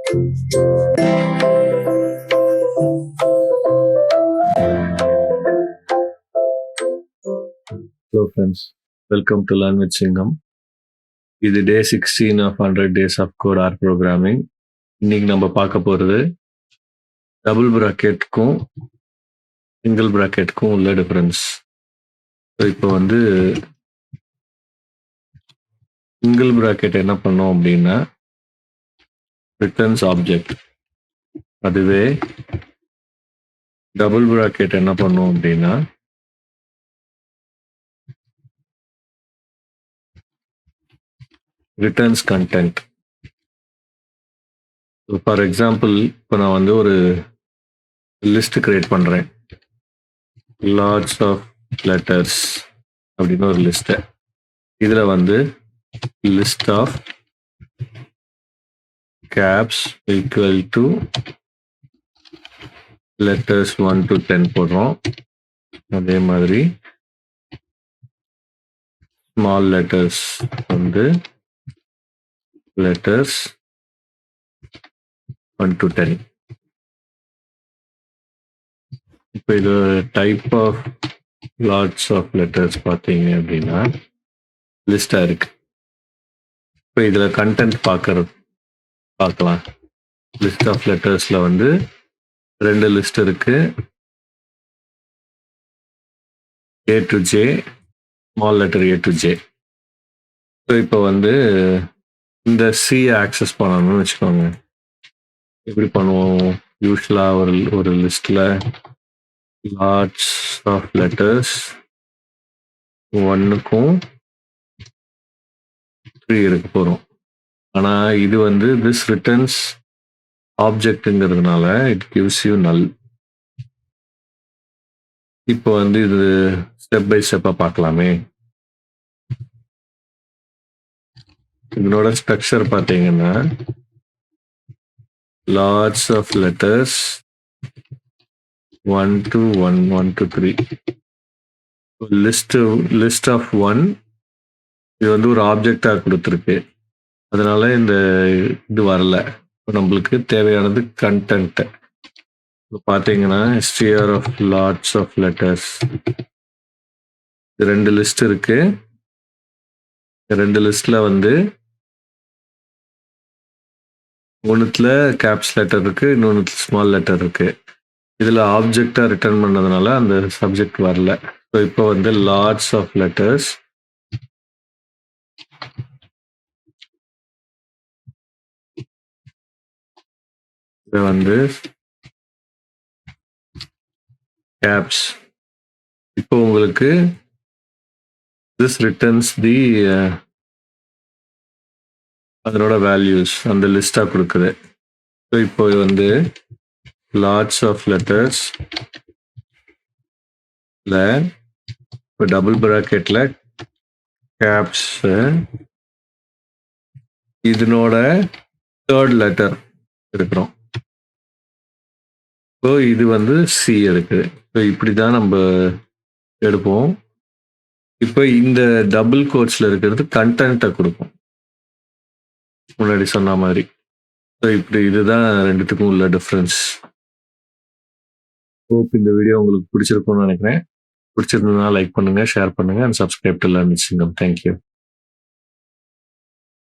Hello friends, welcome to Learn-with-Singam. இது டே 16 of 100 days of code R programming. இன்னைக்கு நம்ம பார்க்க போகிறது டபுள் ப்ராக்கெட்டுக்கும் சிங்கிள் ப்ராக்கெட்டுக்கும் உள்ள டிஃபரன்ஸ். இப்போ சிங்கிள் ப்ராக்கெட் என்ன பண்ணோம் அப்படின்னா ரிட்டர்ன்ஸ் ஆப்ஜெக்ட். அதுவே டபுள் ப்ராக்கெட் என்ன பண்ணோம் அப்படின்னா ரிட்டர்ன்ஸ் கண்டென்ட். ஃபார் எக்ஸாம்பிள் இப்போ நான் ஒரு லிஸ்ட் கிரியேட் பண்ணுறேன், லாட்ஸ் ஆஃப் லெட்டர்ஸ் அப்படின்னு ஒரு லிஸ்ட்டை. இதில் list of caps equal to letters 1 to 10 போடுறோம். அதே மாதிரி ஸ்மால் லெட்டர்ஸ் லெட்டர்ஸ் 1 to 10. இப்போ இது type of lots of letters பார்த்தீங்க அப்படின்னா லிஸ்டாக இருக்கு. இப்போ இதில் கண்டென்ட் பார்க்கலாம். லிஸ்ட் ஆஃப் லெட்டர்ஸில் 2 லிஸ்ட் இருக்கு, A to J, small letter A to J. So இப்போ இந்த சியை ஆக்சஸ் பண்ணணும்னு வச்சுக்கோங்க. எப்படி பண்ணுவோம்? யூஸ்வலாக ஒரு லிஸ்டில் லாட்ஸ் ஆஃப் லெட்டர்ஸ் 1க்கும் 3 இருக்க போகிறோம். ஆனால் இது திஸ் ரிட்டர்ன்ஸ் ஆப்ஜெக்ட்ங்கிறதுனால இட் கிவ்ஸ் யூ நல். இப்போ இது ஸ்டெப் பை ஸ்டெப்பாக பார்க்கலாமே. இதனோட ஸ்ட்ரக்சர் பார்த்தீங்கன்னா lots of letters 1 to 1, 1 to 3. List of 1 இது ஒரு ஆப்ஜெக்டாக கொடுத்துருக்கு. அதனால இது வரல. இப்போ நம்மளுக்கு தேவையானது கண்டென்ட். இப்போ பார்த்தீங்கன்னா str of lots of letters 2 list இருக்கு. 2 லிஸ்ட்ல ஒன்றுத்துல கேப்ஸ் லெட்டர் இருக்கு, இன்னொன்றுத்துல ஸ்மால் லெட்டர் இருக்கு. இதில் ஆப்ஜெக்டாக ரிட்டர்ன் பண்ணதுனால அந்த சப்ஜெக்ட் வரல. ஸோ இப்போ லாட்ஸ் ஆஃப் லெட்டர்ஸ் கேப்ஸ். இப்போ உங்களுக்கு திஸ் ரிட்டர்ன்ஸ் தி அதனோட வேல்யூஸ் அந்த லிஸ்டாக கொடுக்குது. ஸோ இப்போ லாட்ஸ் ஆஃப் லெட்டர்ஸ் இப்போ டபுள் ப்ராக்கெட்ல கேப்ஸ் இதனோட 3rd லெட்டர் இருக்கிறோம். ஸோ இது சி இருக்குது. ஸோ இப்படி தான் நம்ம எடுப்போம். இப்போ இந்த டபுள் கோட்ஸில் இருக்கிறது கண்டென்ட்டை கொடுக்கும், முன்னாடி சொன்ன மாதிரி. ஸோ இப்படி இதுதான் ரெண்டுத்துக்கும் உள்ள டிஃப்ரென்ஸ். ஹோப் இந்த வீடியோ உங்களுக்கு பிடிச்சிருக்கும்னு நினைக்கிறேன். பிடிச்சிருந்ததுன்னா லைக் பண்ணுங்க, ஷேர் பண்ணுங்க, and subscribe to Learn-with-Singam. Thank you.